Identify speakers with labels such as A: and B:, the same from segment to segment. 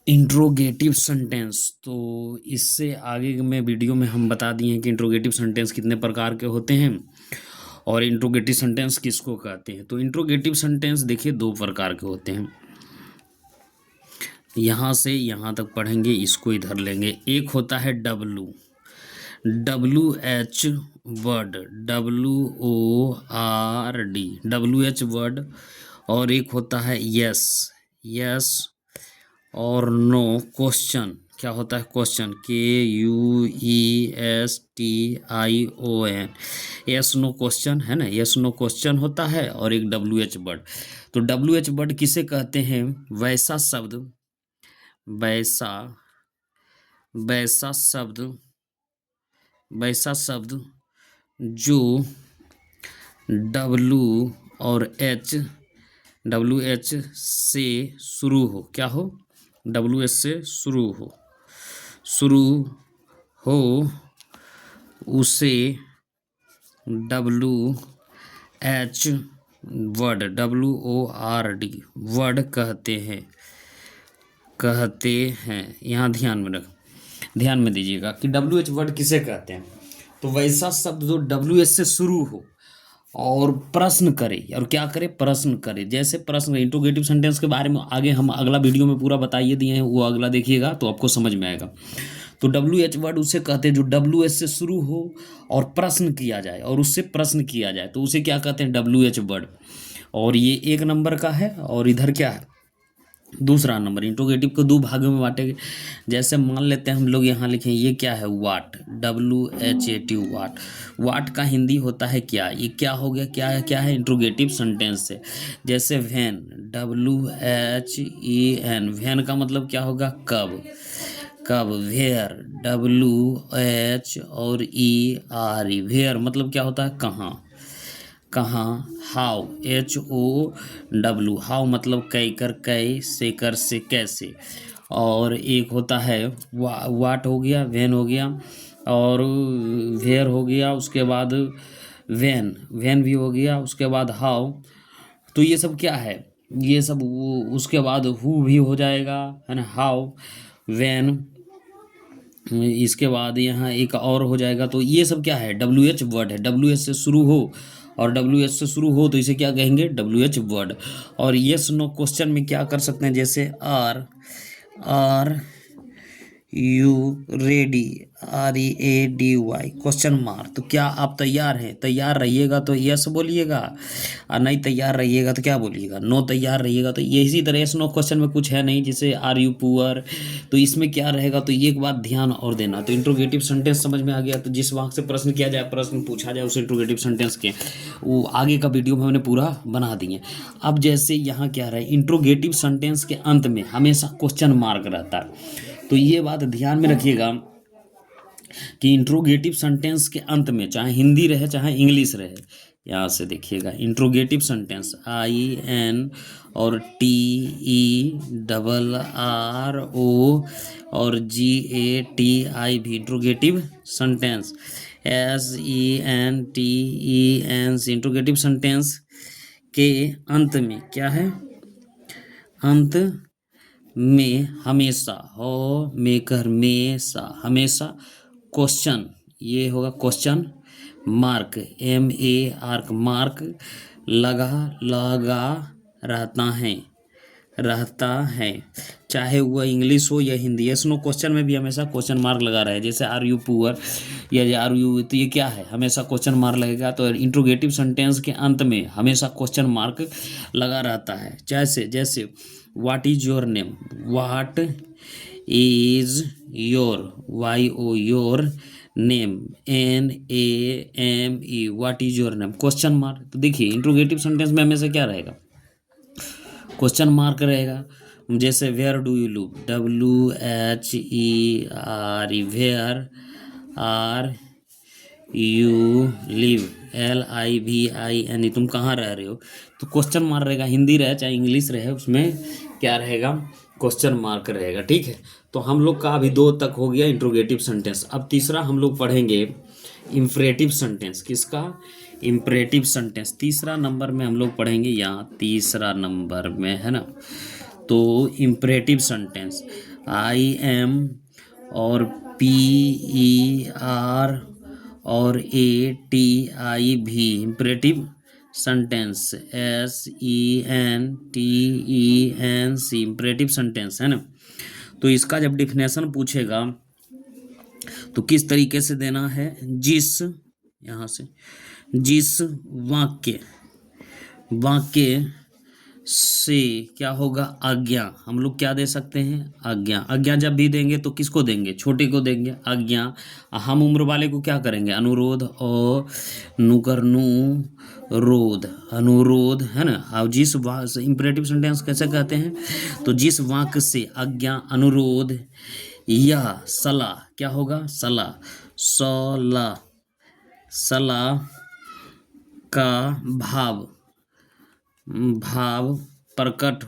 A: Interrogative sentence. तो इससे आगे में वीडियो में हम बता दिए हैं कि इंट्रोगेटिव सेंटेंस कितने प्रकार के होते हैं और इंट्रोगेटिव सेंटेंस किसको कहते हैं। तो इंट्रोगेटिव सेंटेंस देखिए दो प्रकार के होते हैं। यहाँ से यहाँ तक पढ़ेंगे, इसको इधर लेंगे। एक होता है WH वर्ड, WORD, वर्ड। और एक होता है यस और नो क्वेश्चन। क्या होता है question? QUESTION, yes no question है ना, यस नो क्वेश्चन होता है। और एक WH वर्ड। तो WH वर्ड किसे कहते हैं? वैसा शब्द, वैसा शब्द जो WH से शुरू हो। क्या हो? WH से शुरू हो उसे WH वर्ड, WORD वर्ड कहते हैं। यहाँ ध्यान में दीजिएगा कि WH वर्ड किसे कहते हैं। तो वैसा शब्द जो WH से शुरू हो और प्रश्न करे। और क्या करे? प्रश्न करे। जैसे प्रश्न, इंट्रोगेटिव सेंटेंस के बारे में आगे हम अगला वीडियो में पूरा बताइए दिए हैं, वो अगला देखिएगा तो आपको समझ में आएगा। तो WH वर्ड उसे कहते हैं जो WH से शुरू हो और प्रश्न किया जाए, और उससे प्रश्न किया जाए तो उसे क्या कहते हैं? WH word. और ये एक नंबर का है। और इधर क्या है? दूसरा नंबर। इंट्रोगेटिव को दो भागों में बांटेंगे। जैसे मान लेते हैं हम लोग यहाँ लिखें, ये क्या है? वाट, WHAT वाट। वाट का हिंदी होता है क्या? ये क्या हो गया? क्या है? इंट्रोगेटिव सेंटेंस है। जैसे वैन, WHEN, वैन का मतलब क्या होगा? कब। वेयर, WH और ERE, वेयर मतलब क्या होता है? कहाँ। हाउ, HOW, हाउ मतलब कैसे से कैसे। और एक होता है वाट हो गया, वैन हो गया, और वेयर हो गया, उसके बाद वैन भी हो गया, उसके बाद हाउ। तो ये सब क्या है? ये सब उसके बाद हु भी हो जाएगा, है ना। हाउ, वैन, इसके बाद यहाँ एक और हो जाएगा। तो ये सब क्या है? WH वर्ड है। WH से शुरू हो, और WH से शुरू हो तो इसे क्या कहेंगे? WH word. और यस नो क्वेश्चन में क्या कर सकते हैं? जैसे are you ready, READY, question mark. तो क्या आप तैयार हैं? तैयार रहिएगा तो यस बोलिएगा, और नहीं तैयार रहिएगा तो क्या बोलिएगा? नो तैयार रहिएगा तो ये। इसी तरह यस नो क्वेश्चन में कुछ है नहीं, जैसे आर यू पुअर, तो इसमें क्या रहेगा? तो एक बात ध्यान और देना। तो इंट्रोगेटिव सेंटेंस समझ में आ गया। तो जिस वाक्य से प्रश्न किया जाए, प्रश्न पूछा जाए, उसे इंट्रोगेटिव सेंटेंस के वो आगे का वीडियो में हमने पूरा बना दिए। अब जैसे यहाँ क्या रहा है? इंट्रोगेटिव सेंटेंस के अंत में हमेशा क्वेश्चन मार्क रहता है। तो ये बात ध्यान में रखिएगा कि इंट्रोगेटिव सेंटेंस के अंत में, चाहे हिंदी रहे चाहे इंग्लिश रहे, यहाँ से देखिएगा इंट्रोगेटिव सेंटेंस IN और TERRO और GATI भी interrogative sentence. SENTENS interrogative sentence के अंत में क्या है? अंत में हमेशा, हो मेकर हमेशा क्वेश्चन, ये होगा क्वेश्चन मार्क, MARK, मार्क लगा रहता है, चाहे वह इंग्लिश हो या हिंदी। यस नो क्वेश्चन में भी हमेशा क्वेश्चन मार्क लगा रहा है। जैसे आर यू पुअर या आर यू, तो ये क्या है? हमेशा क्वेश्चन मार्क लगेगा। तो इंट्रोगेटिव सेंटेंस के अंत में हमेशा क्वेश्चन मार्क लगा रहता है। जैसे what is your name, what is your, YO your name, NAME, what is your name, question mark. तो देखिए इंट्रोगेटिव सेंटेंस में हमेशा क्या रहेगा? क्वेश्चन मार्क रहेगा। जैसे where do you live, WHERE, where are you live, LIVINE, तुम कहाँ रह रहे हो? तो क्वेश्चन मार्क रहेगा। हिंदी रहे चाहे इंग्लिश रहे, उसमें क्या रहेगा? क्वेश्चन मार्क रहेगा। ठीक है। तो हम लोग का अभी 2 तक हो गया इंट्रोगेटिव सेंटेंस। अब तीसरा हम लोग पढ़ेंगे इम्परेटिव सेंटेंस। किसका? Imperative sentence. तीसरा नंबर में हम लोग पढ़ेंगे, यहाँ तीसरा नंबर में है ना। तो इम्परेटिव सेंटेंस आई एम और पी ई आर और ए टी आई भी imperative sentence S E N T E N C imperative sentence है ना। तो इसका जब डिफिनेशन पूछेगा तो किस तरीके से देना है, यहाँ से जिस वाक्य से क्या होगा, आज्ञा, हम लोग क्या दे सकते हैं, आज्ञा जब भी देंगे तो किसको देंगे, छोटे को देंगे आज्ञा। हम उम्र वाले को क्या करेंगे, अनुरोध और अनुरोध है ना। अब जिस इंपरेटिव सेंटेंस कैसे कहते हैं, तो जिस वाक्य से आज्ञा, अनुरोध या सलाह, क्या होगा, सलाह का भाव प्रकट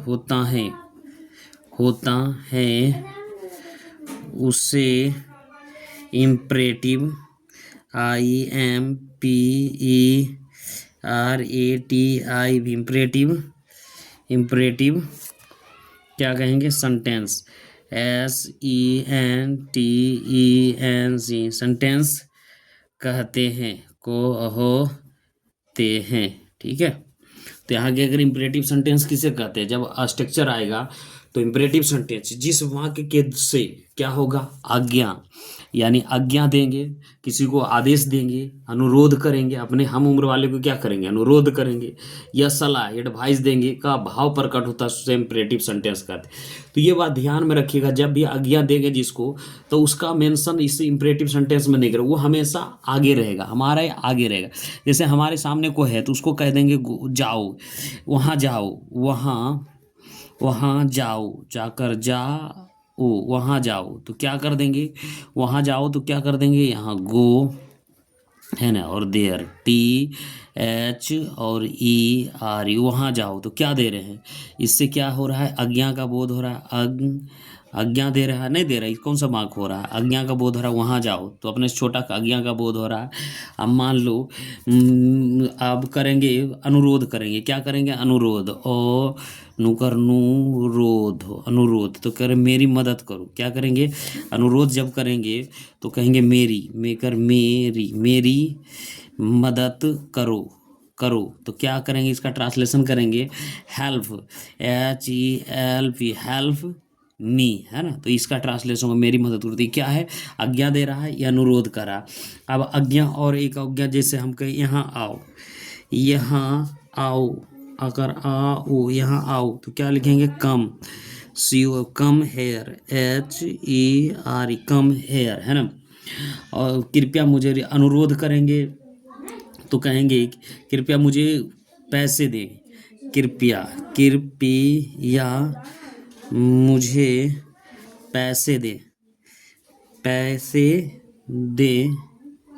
A: होता है उसे इम्परेटिव IMPERATIV इम्परेटिव क्या कहेंगे, सेंटेंस SENTENC सेंटेंस कहते हैं, होते हैं, ठीक है। तो यहाँ के अगर इम्परेटिव सेंटेंस किसे कहते हैं, जब स्ट्रक्चर आएगा तो इम्परेटिव सेंटेंस जिस वाक्य के से क्या होगा, आज्ञा, यानी आज्ञा देंगे, किसी को आदेश देंगे, अनुरोध करेंगे, अपने हम उम्र वाले को क्या करेंगे, अनुरोध करेंगे, या सलाह, एडवाइस देंगे का भाव प्रकट होता है, उससे इम्परेटिव सेंटेंस कहते हैं। तो ये बात ध्यान में रखिएगा, जब भी आज्ञा देंगे जिसको, तो उसका मेंशन इस इम्परेटिव सेंटेंस में नहीं करेगा, वो हमेशा आगे रहेगा, हमारा आगे रहेगा। जैसे हमारे सामने को है तो उसको कह देंगे जाओ, वहाँ जाओ, जाकर वहाँ जाओ, तो क्या कर देंगे, वहाँ जाओ तो क्या कर देंगे, यहाँ गो है ना, और देयर TH और ER, वहाँ जाओ, तो क्या दे रहे हैं, इससे क्या हो रहा है, आज्ञा का बोध हो रहा है, आज्ञा दे रहा है, नहीं दे रहा है, कौन सा मार्क हो रहा है, आज्ञा का बोध हो रहा है, वहाँ जाओ, तो अपने छोटा आज्ञा का बोध हो रहा है। अब मान लो अब करेंगे, अनुरोध करेंगे, क्या करेंगे, अनुरोध और अनुरोध, तो करें मेरी मदद करो, क्या करेंगे, अनुरोध जब करेंगे तो कहेंगे मेरी मदद करो, तो क्या करेंगे, इसका ट्रांसलेशन करेंगे हेल्प, HELP, हेल्प मी, है ना। तो इसका ट्रांसलेशन होगा मेरी मदद करो, क्या है, आज्ञा दे रहा है या अनुरोध कर रहा है। अब आज्ञा और एक आज्ञा, जैसे हम कहें यहाँ आओ, अगर आओ, यहाँ आओ, तो क्या लिखेंगे, come, come here, HER, come here, है ना। और कृपया मुझे, अनुरोध करेंगे तो कहेंगे कृपया मुझे पैसे दे, कृपया मुझे पैसे दे,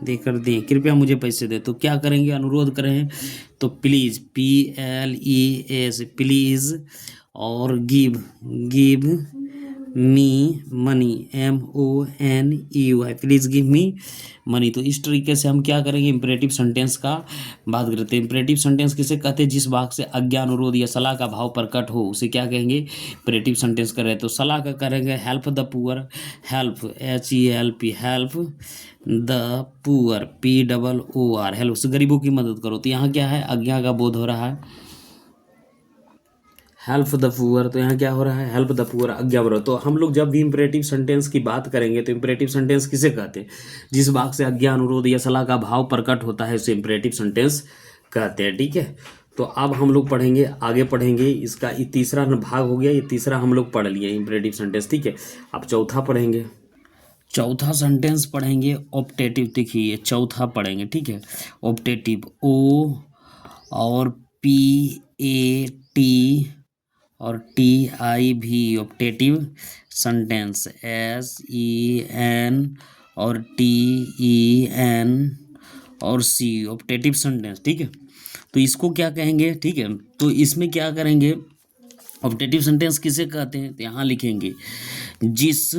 A: देकर दें, कृपया मुझे पैसे दे, तो क्या करेंगे, अनुरोध करें तो प्लीज, PLES, प्लीज, और give me money, MONEY, please give me money. तो इस तरीके से हम क्या करेंगे, इम्परेटिव सेंटेंस का बात करते हैं। इम्परेटिव सेंटेंस किसे कहते हैं, जिस वाक्य से आज्ञा, अनुरोध या सलाह का भाव प्रकट हो, उसे क्या कहेंगे, इम्परेटिव सेंटेंस करें। तो सलाह का करेंगे help the poor, help HELP, help the poor, POOR, help, गरीबों की मदद करो, तो यहाँ क्या है, आज्ञा का बोध हो रहा है, हेल्प द पुअर, तो यहाँ क्या हो रहा है, हेल्प द पुअर, आज्ञा बरो। तो हम लोग जब भी इम्परेटिव सेंटेंस की बात करेंगे तो इम्परेटिव सेंटेंस किसे कहते हैं, जिस वाक्य से आज्ञा, अनुरोध या सलाह का भाव प्रकट होता है, उसे इम्परेटिव सेंटेंस कहते हैं, ठीक है। तो अब हम लोग आगे पढ़ेंगे, इसका ये तीसरा भाग हो गया, ये तीसरा हम लोग पढ़ लिए इम्परेटिव सेंटेंस, ठीक है। अब चौथा पढ़ेंगे, चौथा सेंटेंस पढ़ेंगे ऑप्टेटिव, देखिए चौथा पढ़ेंगे, ठीक है। ऑप्टेटिव, O और PAT और TIV, ऑप्टेटिव सेंटेंस, SEN और TEN और C, ऑप्टेटिव सेंटेंस, ठीक है। तो इसको क्या कहेंगे, ठीक है। तो इसमें क्या करेंगे, ऑप्टेटिव सेंटेंस किसे कहते हैं, तो यहाँ लिखेंगे जिस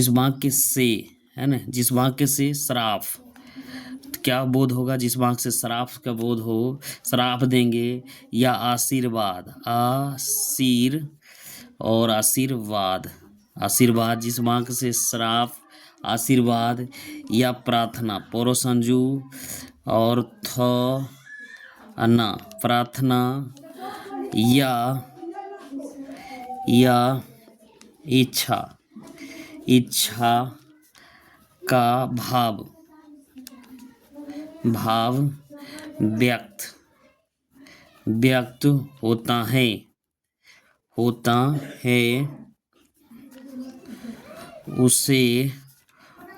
A: वाक्य से, है ना, जिस वाक्य से श्राप, क्या बोध होगा? जिस वाक्य से श्राप का बोध हो, श्राप देंगे या आशीर्वाद, और आशीर्वाद, आशीर्वाद जिस वाक्य से श्राप, आशीर्वाद या प्रार्थना, पोरोसंजू और थ अन्ना, प्रार्थना या इच्छा, इच्छा का भाव व्यक्त होता है, उसे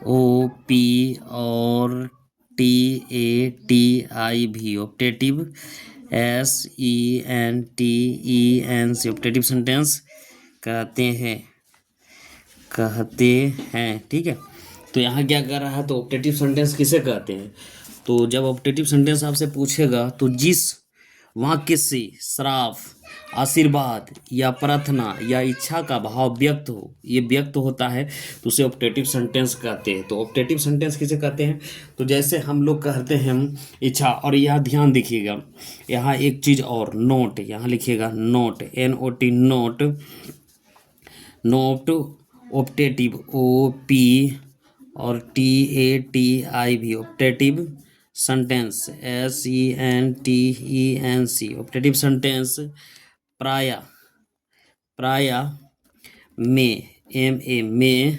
A: OP और TATIV optative SENTENS optative sentence कहते हैं। ठीक है, तो यहाँ क्या कर रहा है? तो ऑप्टेटिव सेंटेंस किसे कहते हैं? तो जब ऑप्टेटिव सेंटेंस आपसे पूछेगा तो जिस वाक्य से श्राप, आशीर्वाद या प्रार्थना या इच्छा का भाव व्यक्त हो, ये व्यक्त होता है, तो उसे ऑप्टेटिव सेंटेंस कहते हैं। तो ऑप्टेटिव सेंटेंस किसे कहते हैं? तो जैसे हम लोग कहते हैं इच्छा, और यहाँ ध्यान देखिएगा, यहाँ एक चीज़ और, नोट, यहाँ लिखिएगा note, NOT, note optative OP और TATIV optative sentence SENTENC optative sentence प्राय में में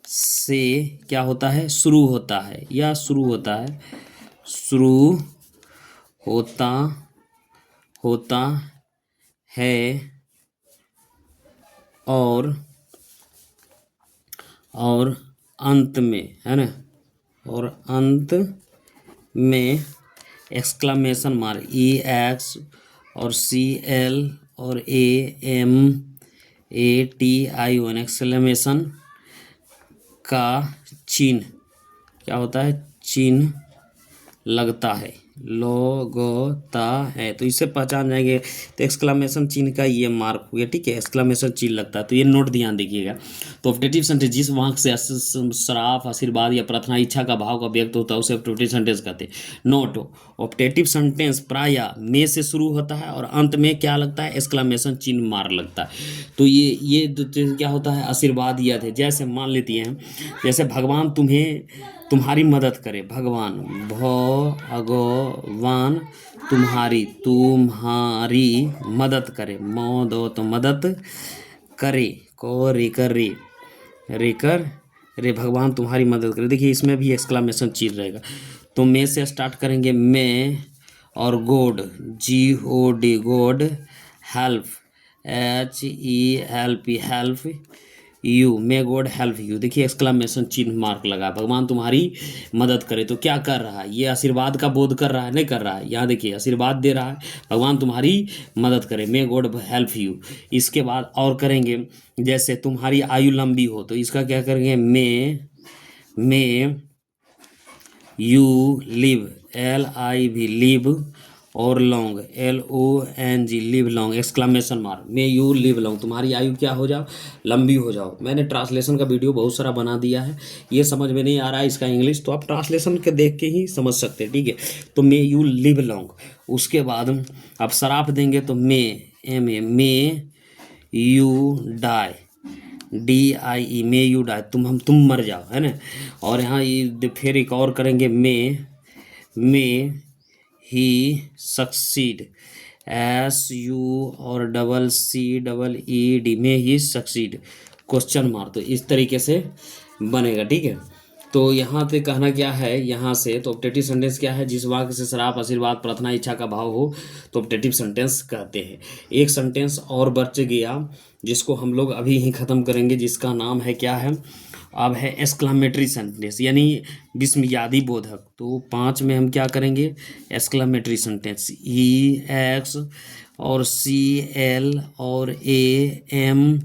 A: से क्या होता है? शुरू होता है और अंत में, है ना, और अंत में एक्सक्लेमेशन मार्क, EX और CL और AMATION एक्सक्लेमेशन का चिन्ह क्या होता है? चिन्ह लगता है, लोगोता है, तो इससे पहचान जाएंगे। तो एक्सक्लेमेशन चिन्ह का ये मार्क हो गया। ठीक है, एक्सक्लेमेशन चिन्ह लगता है, तो ये नोट ध्यान देखिएगा। तो ऑप्टेटिव सेंटेंस जिस वाक्य से श्राप, आशीर्वाद या प्रार्थना, इच्छा का भाव का व्यक्त होता है, उसे ऑप्टेटिव सेंटेंस कहते हैं। नोट, ऑप्टेटिव सेंटेंस प्राय में से शुरू होता है और अंत में क्या लगता है? एक्सक्लेमेशन चिन्ह मार्क लगता है। तो ये क्या होता है? आशीर्वाद दिया थे। जैसे मान लेते हैं, जैसे भगवान तुम्हारी मदद करे, भगवान तुम्हारी मदद करे, तो मदद करे, को रे भगवान तुम्हारी मदद करे। देखिए इसमें भी एक्सक्लेमेशन चिन्ह रहेगा। तो मैं से स्टार्ट करेंगे, मैं, और God, GOD, God, help, help you, may God help you. देखिए एक्सक्लेमेशन चिन्ह मार्क लगा, भगवान तुम्हारी मदद करे। तो क्या कर रहा है? ये आशीर्वाद का बोध कर रहा है? नहीं कर रहा है। यहाँ देखिए आशीर्वाद दे रहा है, भगवान तुम्हारी मदद करे, मे गॉड हेल्प यू। इसके बाद और करेंगे, जैसे तुम्हारी आयु लंबी हो, तो इसका क्या करेंगे? May you live, LIV live, और long, LONG live long, exclamation mark, may you live long, तुम्हारी आयु क्या हो जाओ? लंबी हो जाओ। मैंने ट्रांसलेशन का वीडियो बहुत सारा बना दिया है, ये समझ में नहीं आ रहा है इसका इंग्लिश, तो आप ट्रांसलेशन के देख के ही समझ सकते हैं। ठीक है, तो मे यू लिव लॉन्ग। उसके बाद आप श्राप देंगे तो may you die, DIE, may you die, तुम मर जाओ, है ना। और यहाँ ये फिर एक और करेंगे, मे ही सक्सीड, SU और CCED, में ही सक्सीड, क्वेश्चन मार्क। तो इस तरीके से बनेगा। ठीक है, तो यहाँ पे कहना क्या है, यहाँ से तो ऑप्टेटिव सेंटेंस क्या है? जिस वाक्य से श्राप, आशीर्वाद, प्रार्थना, इच्छा का भाव हो, तो ऑप्टेटिव सेंटेंस कहते हैं। एक सेंटेंस और बच गया जिसको हम लोग अभी ही ख़त्म करेंगे, जिसका नाम है क्या है? अब है एक्सक्लेमेटरी सेंटेंस, यानी विस्मयादि बोधक। तो 5 में हम क्या करेंगे? एक्सक्लेमेटरी सेंटेंस, EX और CL और AM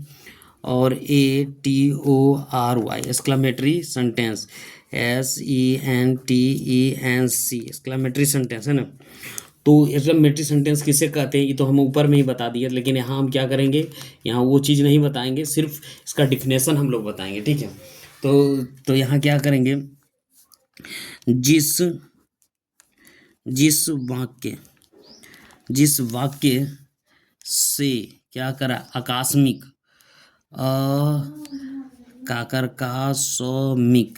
A: और ATORY, exclamatory sentence, SENTENC, exclamatory sentence, है ना। तो एक्सक्लेमेटरी सेंटेंस किसे कहते हैं? ये तो हम ऊपर में ही बता दिए, लेकिन यहाँ हम क्या करेंगे? यहाँ वो चीज़ नहीं बताएंगे, सिर्फ इसका डिफिनेशन हम लोग बताएंगे। ठीक है, तो यहाँ क्या करेंगे? जिस जिस वाक्य से क्या करा, आकस्मिक, काकर का सौमिक,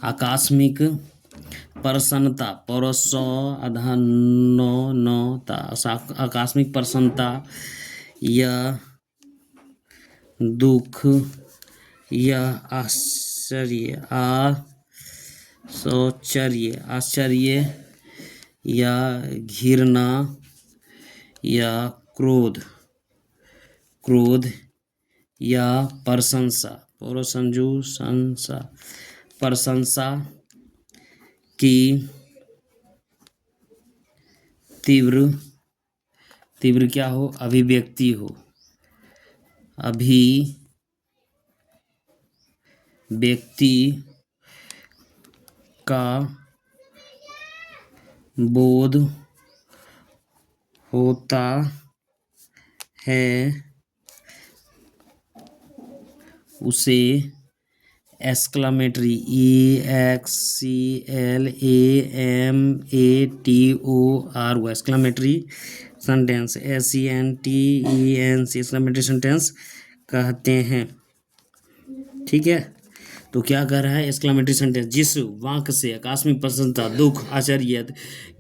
A: आकस्मिक प्रसन्नता, परस अधनता, आकस्मिक प्रसन्नता या दुख या आश्चर्य या घृणा या क्रोध या प्रशंसा की तीव्र क्या हो, अभिव्यक्ति हो, अभिव्यक्ति का बोध होता है, उसे exclamatory EXCLAMATOR exclamatory sentence SENTENC exclamatory sentence कहते हैं। ठीक है, तो क्या कह रहा है, एक्सक्लामेटरी सेंटेंस जिस वाक्य से आकस्मिक प्रसन्नता, दुख, आश्चर्य,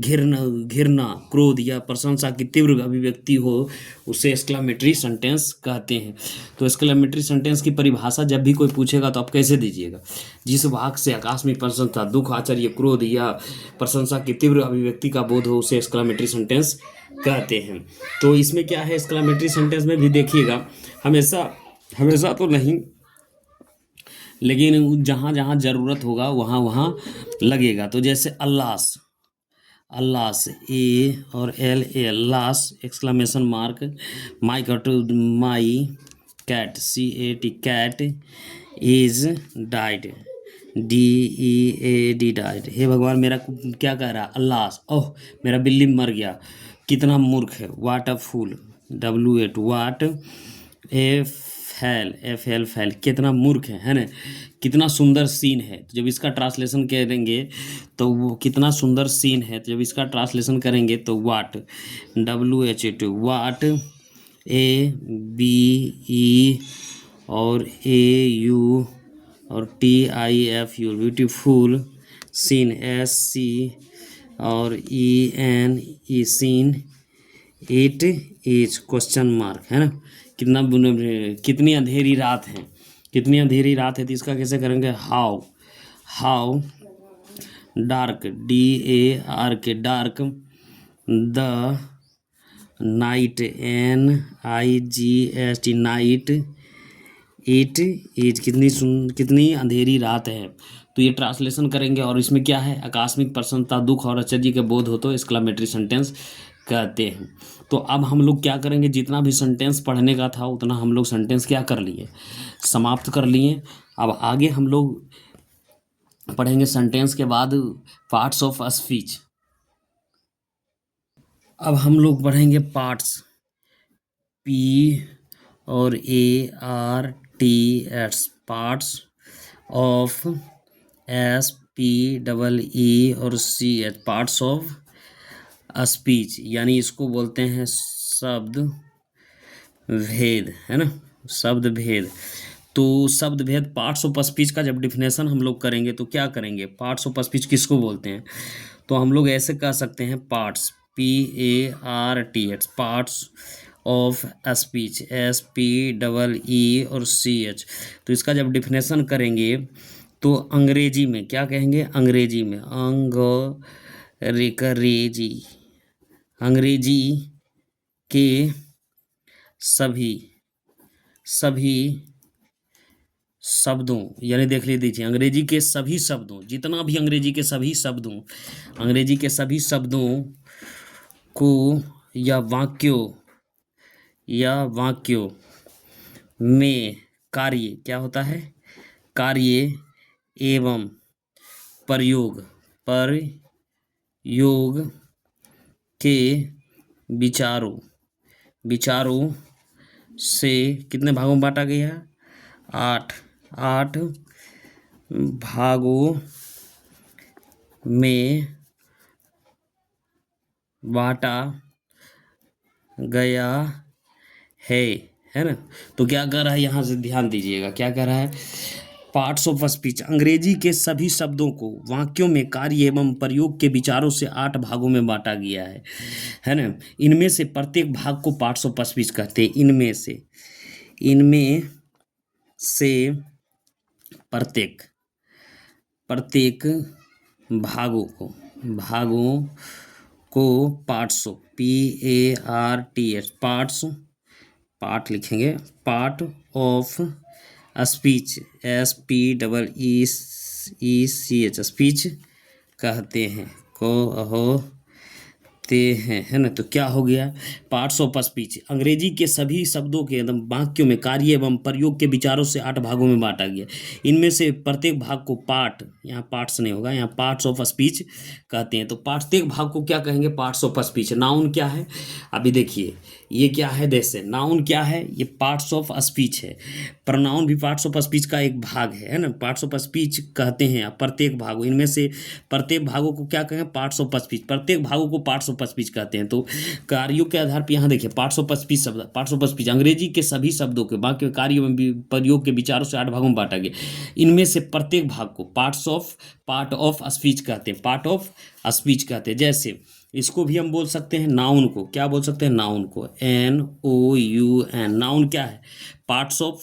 A: घृणा, क्रोध या प्रशंसा की तीव्र अभिव्यक्ति हो, उसे एक्सक्लामेटरी सेंटेंस कहते हैं। तो एक्सक्लामेटरी सेंटेंस की परिभाषा जब भी कोई पूछेगा तो आप कैसे दीजिएगा, जिस वाक्य से आकस्मिक प्रसन्नता, दुख, आश्चर्य, क्रोध या प्रशंसा की तीव्र अभिव्यक्ति का बोध हो, उसे एक्सक्लामेटरी सेंटेंस कहते हैं। तो इसमें क्या है, एक्सक्लामेटरी सेंटेंस में भी देखिएगा, हमेशा तो नहीं, लेकिन जहाँ जहाँ ज़रूरत होगा वहाँ वहाँ लगेगा। तो जैसे अल्लास A और LA लास exclamation mark, my cat CAT cat is died DEAD died. हे भगवान, मेरा क्या कह रहा है, अल्लास, ओह मेरा बिल्ली मर गया, कितना मूर्ख है, वाट अ फूल WAT वाट ए FL फैल, कितना मूर्ख है ना, कितना सुंदर सीन है। तो जब इसका ट्रांसलेशन करेंगे तो वो कितना सुंदर सीन है, तो जब इसका ट्रांसलेशन करेंगे तो वाट WHAT वाट ABE और AU और TIFU ब्यूटीफुल, सीन SC और ENE scene, it is question mark, है ना, कितनी अंधेरी रात है, कितनी अंधेरी रात है। तो इसका कैसे करेंगे, how dark DARK dark, the night NIGHT night, it is कितनी अंधेरी रात है। तो ये ट्रांसलेशन करेंगे और इसमें क्या है, आकस्मिक प्रसन्नता, दुख और आश्चर्य के बोध हो तो एक्सक्लामेटरी सेंटेंस कहते हैं। तो अब हम लोग क्या करेंगे, जितना भी सेंटेंस पढ़ने का था उतना हम लोग सेंटेंस क्या कर लिए, समाप्त कर लिए। अब आगे हम लोग पढ़ेंगे सेंटेंस के बाद पार्ट्स ऑफ स्पीच। अब हम लोग पढ़ेंगे पार्ट्स, P और ARTS, पार्ट्स ऑफ SPEE और CH, पार्ट्स ऑफ स्पीच, यानी इसको बोलते हैं शब्द भेद, है ना, शब्द भेद। तो शब्द भेद, पार्ट्स ऑफ स्पीच का जब डिफिनेशन हम लोग करेंगे तो क्या करेंगे, पार्ट्स ऑफ स्पीच किसको बोलते हैं, तो हम लोग ऐसे कह सकते हैं, parts PARTS, parts of speech SPEE और CH। तो इसका जब डिफिनेशन करेंगे तो अंग्रेजी में क्या कहेंगे, अंग्रेजी में अंग्रेजी के सभी शब्दों, यानी देख लीजिए, अंग्रेजी के सभी शब्दों, जितना भी अंग्रेजी के सभी शब्दों को या वाक्यों में कार्य क्या होता है, कार्य एवं प्रयोग के विचारों से कितने भागों में बांटा गया है, 8 भागों में बांटा गया है ना। तो क्या कर रहा है, यहाँ से ध्यान दीजिएगा, क्या कर रहा है, पार्ट्स ऑफ स्पीच, अंग्रेजी के सभी शब्दों को वाक्यों में कार्य एवं प्रयोग के विचारों से 8 भागों में बांटा गया है ना। इनमें से प्रत्येक भाग को पार्ट्स ऑफ स्पीच कहते हैं। इनमें से प्रत्येक भागों को पार्ट्स ऑफ PARTS पार्ट लिखेंगे, part of speech SPEECH speech कहते हैं, है ना। तो क्या हो गया, पार्ट्स ऑफ स्पीच, अंग्रेजी के सभी शब्दों के एकदम वाक्यों में कार्य एवं प्रयोग के विचारों से 8 भागों में बांटा गया। इनमें से प्रत्येक भाग को पार्ट, यहाँ पार्ट्स नहीं होगा, यहाँ पार्ट्स ऑफ स्पीच कहते हैं। तो प्रत्येक भाग को क्या कहेंगे, पार्ट्स ऑफ स्पीच। नाउन क्या है, अभी देखिए ये क्या है, जैसे नाउन क्या है, ये पार्ट्स ऑफ स्पीच है। प्रोनाउन भी पार्ट्स ऑफ स्पीच का एक भाग है ना। पार्ट्स ऑफ स्पीच कहते हैं प्रत्येक भागों, इनमें से प्रत्येक भागों को क्या कहेंगे, पार्ट्स ऑफ स्पीच। प्रत्येक भागों को पार्ट्स ऑफ स्पीच कहते हैं। तो कार्यों के आधार पर यहाँ देखिए, पार्ट्स ऑफ स्पीच शब्द, पार्ट्स ऑफ स्पीच अंग्रेजी के सभी शब्दों के वाक्य कार्य एवं प्रयोग के विचारों से 8 भागों में बांटा गया। इनमें से प्रत्येक भाग को पार्ट ऑफ स्पीच कहते हैं, पार्ट ऑफ स्पीच कहते हैं। जैसे इसको भी हम बोल सकते हैं, नाउन को क्या बोल सकते हैं, नाउन को NOUN। नाउन क्या है, पार्ट्स ऑफ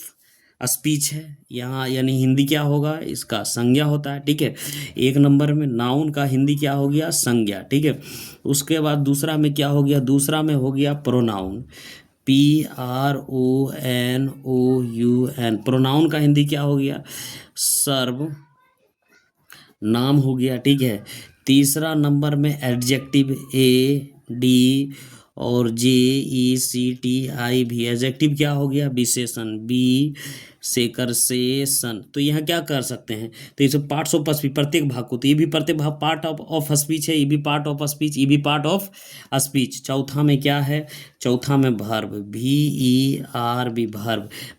A: स्पीच है यहाँ, यानी हिंदी क्या होगा, इसका संज्ञा होता है, ठीक है। 1 नंबर में नाउन का हिंदी क्या हो गया, संज्ञा, ठीक है। उसके बाद दूसरा में क्या हो गया, दूसरा में हो गया प्रोनाउन, PRONOUN। प्रोनाउन का हिंदी क्या हो गया, सर्व नाम हो गया, ठीक है। तीसरा नंबर में एडजेक्टिव AD और JECTIV, एडजेक्टिव क्या हो गया, विशेषण, विशेषण। तो यहाँ क्या कर सकते हैं, तो ये सब पार्ट्स ऑफ स्पीच, प्रत्येक भाग को, तो ये भी प्रत्येक भाग पार्ट ऑफ स्पीच है, ये भी पार्ट ऑफ स्पीच, ये भी पार्ट ऑफ स्पीच। चौथा में क्या है, चौथा में वर्ब, VERB,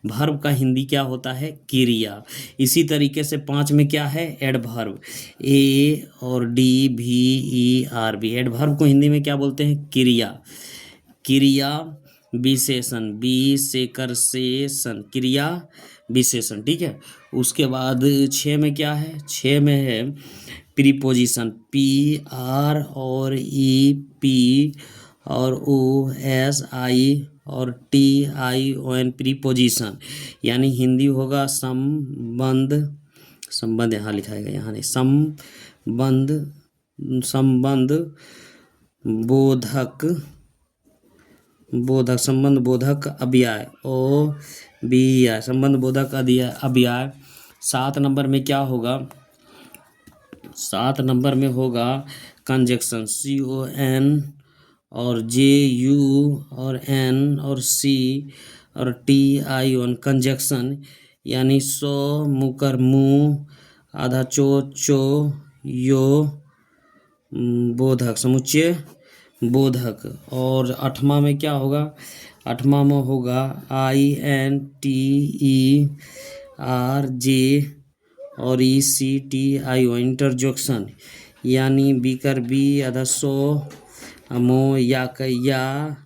A: वर्ब का हिंदी क्या होता है, क्रिया। इसी तरीके से 5 में क्या है, एडवर्ब, AORDVERB। एडवर्ब को हिंदी में क्या बोलते हैं, क्रिया विशेषण, क्रिया विशेषण, ठीक है। उसके बाद 6 में क्या है, 6 में है प्रीपोजिशन, PR और EP और OSI और TION, प्रीपोजिशन, यानी हिंदी होगा संबंध यहाँ लिखाएगा, यहाँ नहीं, संबंध संबंध बोधक अव्यय, OBI, संबंध बोधक अव्यय। 7 नंबर में क्या होगा, 7 नंबर में होगा कंजक्शन, CON और JU और N और C और TION, कंजक्शन, यानी सो, मुकर, मुँह, आधा चो यो, बोधक, समुच्चय बोधक। और 8वां में क्या होगा, 8वां में होगा INTERJ और ECTIO, इंटरजेक्शन, यानी बीकर बी, आधा सो, अमो, या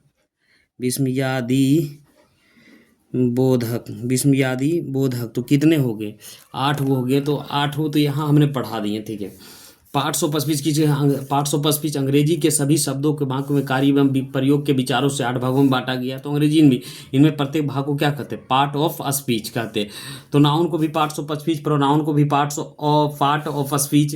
A: विस्मयादि बोधक। तो कितने हो गए, 8 हो गए। तो 8 हो, तो यहाँ हमने पढ़ा दिए, ठीक है। पार्ट्स ऑफ स्पीच कीजिए, पार्ट्स ऑफ स्पीच अंग्रेजी के सभी शब्दों के वाक्यों में कार्य एवं प्रयोग के विचारों से 8 भागों में बांटा गया। तो अंग्रेजी में इनमें प्रत्येक भाग को क्या कहते हैं, पार्ट ऑफ स्पीच कहते हैं। तो नाउन को भी पार्ट्स ऑफ स्पीच, प्रोनाउन को भी पार्ट ऑफ स्पीच,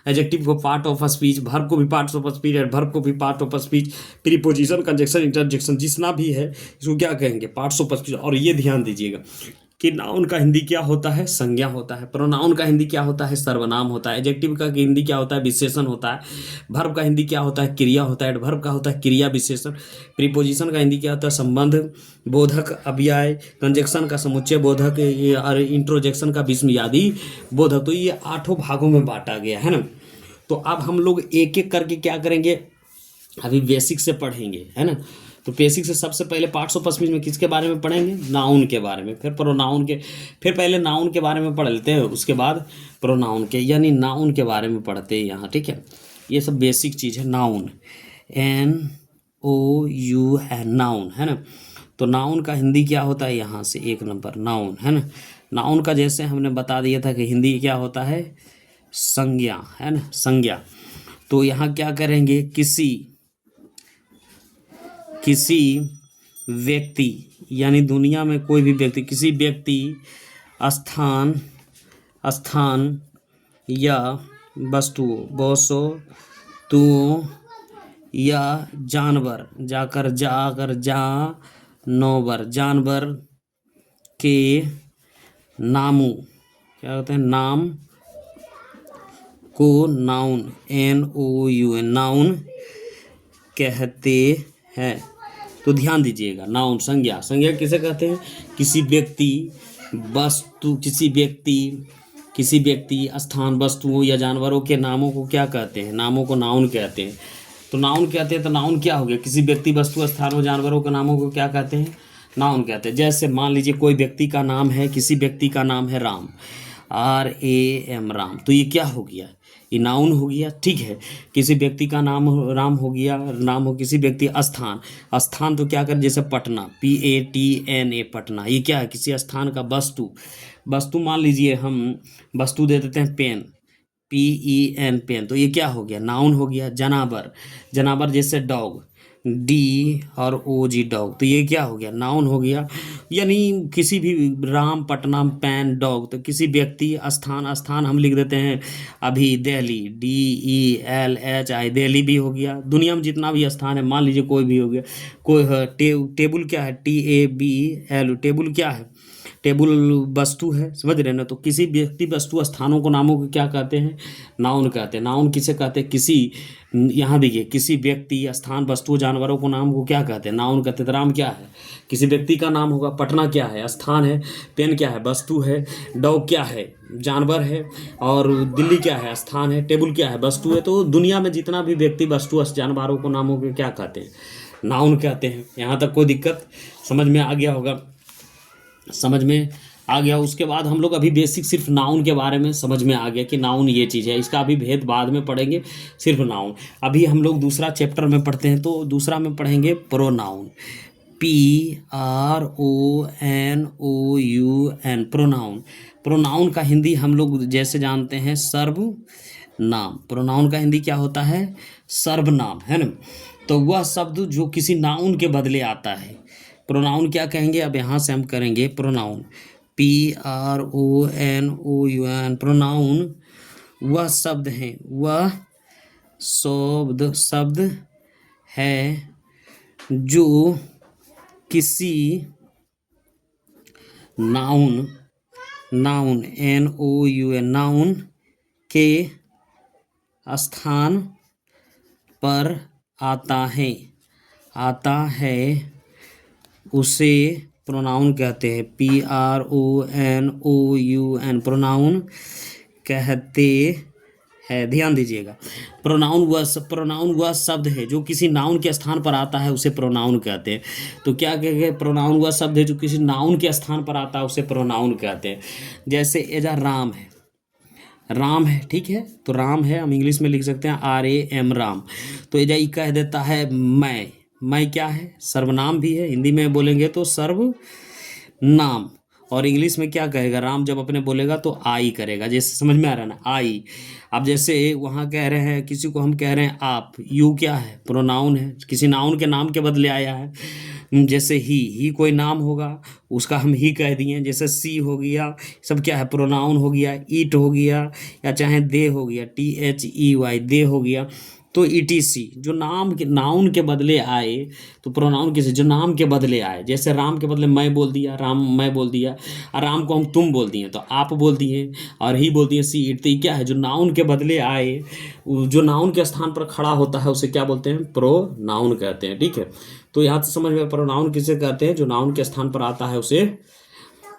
A: एडजेक्टिव को पार्ट ऑफ स्पीच, वर्ब को भी पार्ट्स ऑफ स्पीच, एडवर्ब को भी part of speech, preposition, conjunction, interjection, जितना भी है इसको क्या कहेंगे, पार्ट्स ऑफ स्पीच। और ये ध्यान दीजिएगा कि नाउन का हिंदी क्या होता है, संज्ञा होता है। प्रोनाउन का हिंदी क्या होता है, सर्वनाम होता है। एडजेक्टिव का हिंदी क्या होता है, विशेषण होता है। वर्ब का हिंदी क्या होता है, क्रिया होता है। एडवर्ब का होता है क्रिया विशेषण। प्रीपोजिशन का हिंदी क्या होता है, संबंध बोधक अव्यय। कंजक्शन का समुच्चय बोधक और इंट्रोजेक्शन का विस्मयादि बोधक। तो ये 8 भागों में बांटा गया है ना। तो अब हम लोग एक एक करके क्या करेंगे, अभी बेसिक से पढ़ेंगे, है ना। तो बेसिक से सबसे पहले पार्ट्स ऑफ स्पीच में किसके बारे में पढ़ेंगे, नाउन के बारे में, फिर प्रोनाउन के, फिर पहले नाउन के बारे में पढ़ लेते हैं, उसके बाद प्रोनाउन के, यानी नाउन के बारे में पढ़ते हैं यहाँ, ठीक है। ये सब बेसिक चीज़ है। नाउन, NOUN, नाउन है ना। तो नाउन का हिंदी क्या होता है, यहाँ से 1 नंबर नाउन है ना। नाउन का जैसे हमने बता दिया था कि हिंदी क्या होता है, संज्ञा है ना, संज्ञा। तो यहाँ क्या करेंगे, किसी किसी व्यक्ति, यानी दुनिया में कोई भी व्यक्ति, किसी व्यक्ति, स्थान स्थान या वस्तुओं या जानवर, जानवर के नामों, क्या होते हैं, नाम को नाउन, NOUN, नाउन कहते हैं। तो ध्यान दीजिएगा, नाउन संज्ञा, संज्ञा किसे कहते हैं, किसी व्यक्ति, वस्तु, किसी व्यक्ति, स्थान, वस्तुओं या जानवरों के नामों को क्या कहते हैं, नामों को नाउन कहते हैं। तो नाउन कहते हैं, तो नाउन क्या हो गया, किसी व्यक्ति, वस्तु, स्थान और जानवरों के नामों को क्या कहते हैं, नाउन कहते हैं। जैसे मान लीजिए कोई व्यक्ति का नाम है, किसी व्यक्ति का नाम है राम, RAM, राम, तो ये क्या हो गया, ये नाउन हो गया, ठीक है। किसी व्यक्ति का नाम राम हो गया, नाम हो, किसी व्यक्ति, स्थान तो क्या कर, जैसे पटना, PATNA, पटना, ये क्या है, किसी स्थान का वस्तु मान लीजिए हम वस्तु दे देते हैं पेन, PEN, पेन, तो ये क्या हो गया, नाउन हो गया। जानवर जैसे डॉग, DOG, डॉग, तो ये क्या हो गया, नाउन हो गया। यानी किसी भी, राम, पटना, पेन, डॉग, तो किसी व्यक्ति, स्थान हम लिख देते हैं अभी दिल्ली, DELHI, दिल्ली भी हो गया। दुनिया में जितना भी स्थान है, मान लीजिए कोई भी हो गया, कोई टेबल क्या है, TABL, टेबल क्या है, टेबल वस्तु है, समझ रहे हैं ना। तो किसी व्यक्ति, वस्तु, स्थानों को, नामों को क्या कहते हैं, नाउन कहते हैं। नाउन किसे कहते हैं, किसी, यहाँ देखिए, किसी व्यक्ति, स्थान, वस्तु, जानवरों को, नाम को क्या कहते हैं, नाउन कहते हैं। तो राम क्या है, किसी व्यक्ति का नाम होगा, पटना क्या है, स्थान है, पेन क्या है, वस्तु है, डॉग क्या है, जानवर है, और दिल्ली क्या है, स्थान है, टेबल क्या है, वस्तु है। तो दुनिया में जितना भी व्यक्ति, वस्तु, जानवरों को, नामों को क्या कहते हैं, नाउन कहते हैं। यहाँ तक कोई दिक्कत समझ में आ गया होगा, समझ में आ गया। उसके बाद हम लोग अभी बेसिक सिर्फ नाउन के बारे में समझ में आ गया कि नाउन ये चीज़ है, इसका अभी भेद बाद में पढ़ेंगे, सिर्फ नाउन। अभी हम लोग दूसरा चैप्टर में पढ़ते हैं, तो दूसरा में पढ़ेंगे प्रोनाउन, PRONOUN, प्रोनाउन। प्रोनाउन का हिंदी हम लोग जैसे जानते हैं सर्वनाम, प्रोनाउन का हिंदी क्या होता है, सर्वनाम, है ना। तो वह शब्द जो किसी नाउन के बदले आता है, प्रोनाउन क्या कहेंगे, अब यहाँ से हम करेंगे प्रोनाउन, PRONOUN, प्रोनाउन वह शब्द है जो किसी नाउन NOUN, नाउन के स्थान पर आता है, उसे प्रोनाउन कहते हैं। PRONOUN, प्रोनाउन कहते हैं। ध्यान दीजिएगा, प्रोनाउन वह शब्द है जो किसी नाउन के स्थान पर आता है, उसे प्रोनाउन कहते हैं। तो क्या कहेंगे, प्रोनाउन वह शब्द है जो किसी नाउन के स्थान पर आता है, उसे प्रोनाउन कहते हैं। जैसे एजा राम है, ठीक है, तो राम है, हम इंग्लिश में लिख सकते हैं RAM, राम। तो एजा ई कह देता है मैं क्या है, सर्वनाम भी है, हिंदी में बोलेंगे तो सर्वनाम। और इंग्लिश में क्या कहेगा, राम जब अपने बोलेगा तो आई करेगा, जैसे समझ में आ रहा है ना, आई। अब जैसे वहाँ कह रहे हैं, किसी को हम कह रहे हैं आप, यू क्या है, प्रोनाउन है, किसी नाउन के नाम के बदले आया है। जैसे ही कोई नाम होगा, उसका हम ही कह दिए। जैसे सी हो गया, सब क्या है, प्रोनाउन हो गया। ईट हो गया, या चाहे दे हो गया, THEY, दे हो गया। तो ETC जो नाउन के बदले आए, तो प्रोनाउन किसे, जो नाम के बदले आए। जैसे राम के बदले मैं बोल दिया, राम मैं बोल दिया, और राम को हम तुम बोल दिए तो आप बोल दिए, और ही बोल दिए सी इट। तो ये क्या है, जो नाउन के बदले आए, जो नाउन के स्थान पर खड़ा होता है, उसे क्या बोलते हैं, प्रोनाउन कहते हैं, ठीक है। तो यहाँ से समझ में, प्रोनाउन किसे कहते हैं, जो नाउन के स्थान पर आता है उसे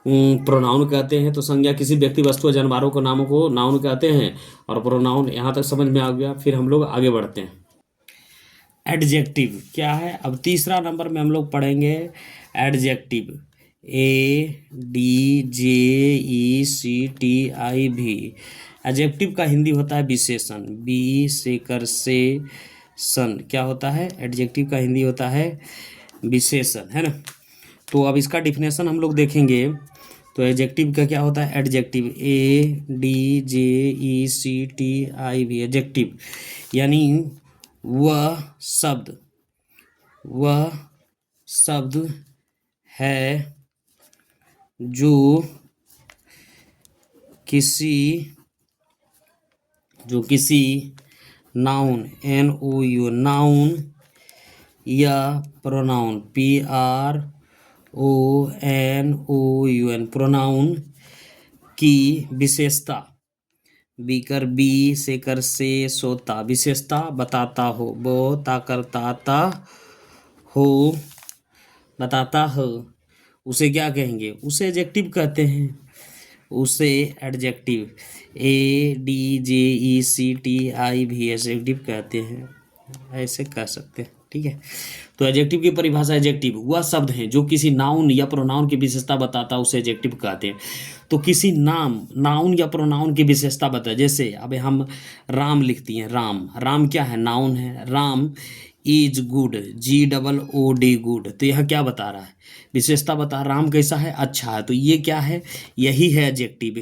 A: प्रोनाउन कहते हैं। तो संज्ञा किसी व्यक्ति, वस्तु या जानवरों को, नामों को नाउन कहते हैं, और प्रोनाउन। यहाँ तक समझ में आ गया। फिर हम लोग आगे बढ़ते हैं। एडजेक्टिव क्या है, अब तीसरा नंबर में हम लोग पढ़ेंगे एडजेक्टिव, ADJECTIV। एडजेक्टिव का हिंदी होता है विशेषण, बी से कर से सन क्या होता है? एडजेक्टिव का हिंदी होता है विशेषण, है ना। तो अब इसका डिफिनेशन हम लोग देखेंगे। तो एडजेक्टिव का क्या होता है? एडजेक्टिव ADJECTIV एडजेक्टिव यानी वह शब्द है जो किसी नाउन नाउन या प्रोनाउन प्रोनाउन की विशेषता बीकर बी से कर से सोता विशेषता बताता हो, बो ताकर ताता हो बताता हो, उसे क्या कहेंगे? उसे एडजेक्टिव कहते हैं। उसे एडजेक्टिव ADJECTIV एडजेक्टिव कहते हैं, ऐसे कह सकते हैं, ठीक है। तो एडजेक्टिव की परिभाषा, एडजेक्टिव वह शब्द हैं जो किसी नाउन या प्रोनाउन की विशेषता बताता है, उसे एडजेक्टिव कहते हैं। तो किसी नाउन या प्रोनाउन की विशेषता बताए, जैसे अब हम राम लिखती हैं, राम क्या है? नाउन है। Ram is good, GOOD good, तो यह क्या बता रहा है? विशेषता बता, राम कैसा है? अच्छा है। तो ये क्या है? यही है एडजेक्टिव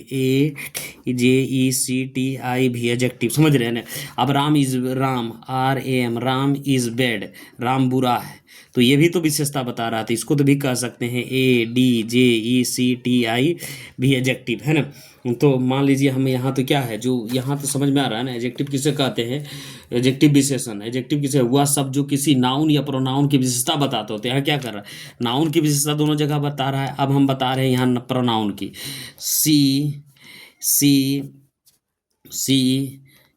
A: AJECTIV एडजेक्टिव, समझ रहे हैं ना। अब Ram RAM Ram is bad, Ram बुरा है, तो ये भी तो विशेषता बता रहा था, इसको तो भी कह सकते हैं ADJECTIV एडजेक्टिव, है ना। तो मान लीजिए हम यहाँ तो क्या है, जो यहाँ तो समझ में आ रहा है ना, एडजेक्टिव किसे कहते हैं? एडजेक्टिव विशेषण। एडजेक्टिव किसे? वह सब जो किसी नाउन या प्रोनाउन की विशेषता बताते होते हैं। क्या कर रहा है? नाउन की विशेषता दोनों जगह बता रहा है, अब हम बता रहे हैं यहाँ प्रोनाउन की। सी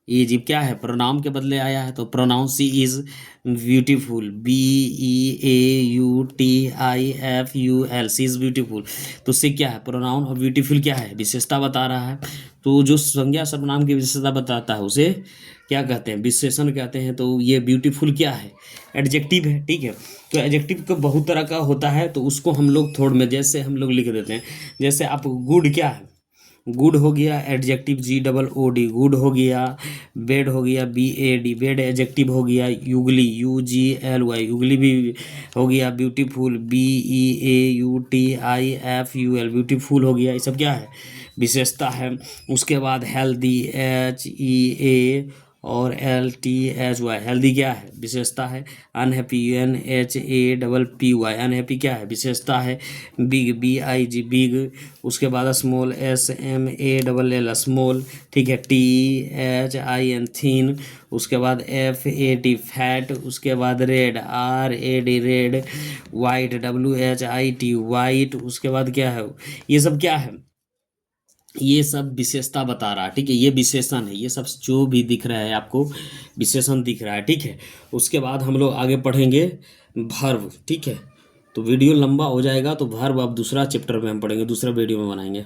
A: इज क्या है? प्रोनाउन के बदले आया है, तो pronoun she is beautiful, BEAUTIFUL, she is beautiful. तो सी क्या है? प्रोनाउन, और ब्यूटीफुल क्या है? विशेषता बता रहा है। तो जो संज्ञा सर्वनाम की विशेषता बताता है उसे क्या कहते हैं? विशेषण कहते हैं। तो ये ब्यूटीफुल क्या है? एडजेक्टिव है, ठीक है। तो एडजेक्टिव का बहुत तरह का होता है, तो उसको हम लोग थोड़ में जैसे हम लोग लिख देते हैं। जैसे आप गुड क्या है? गुड हो गया एडजेक्टिव, GOOD गुड हो गया। बेड हो गया, BAD बेड एडजेक्टिव हो गया। युगली, UGLY युगली भी हो गया। ब्यूटीफुल, BEAUTIFUL ब्यूटीफुल हो गया। ये सब क्या है? विशेषता है। उसके बाद हेल्दी, HEA और LTHY हेल्दी क्या है? विशेषता है। अनहैप्पी, NHAPPY अनहैप्पी क्या है? विशेषता है। Big, BIG big. उसके बाद स्मॉल, SMALL स्मॉल, ठीक है। THIN थीन। उसके बाद FAT फैट। उसके बाद red, RAD red. White, WHIT white. उसके बाद क्या है? ये सब क्या है? ये सब विशेषता बता रहा है, ठीक है। ये विशेषण है, ये सब जो भी दिख रहा है आपको विशेषण दिख रहा है, ठीक है। उसके बाद हम लोग आगे पढ़ेंगे वर्ब, ठीक है। तो वीडियो लंबा हो जाएगा, तो वर्ब अब दूसरा चैप्टर में हम पढ़ेंगे, दूसरा वीडियो में बनाएंगे।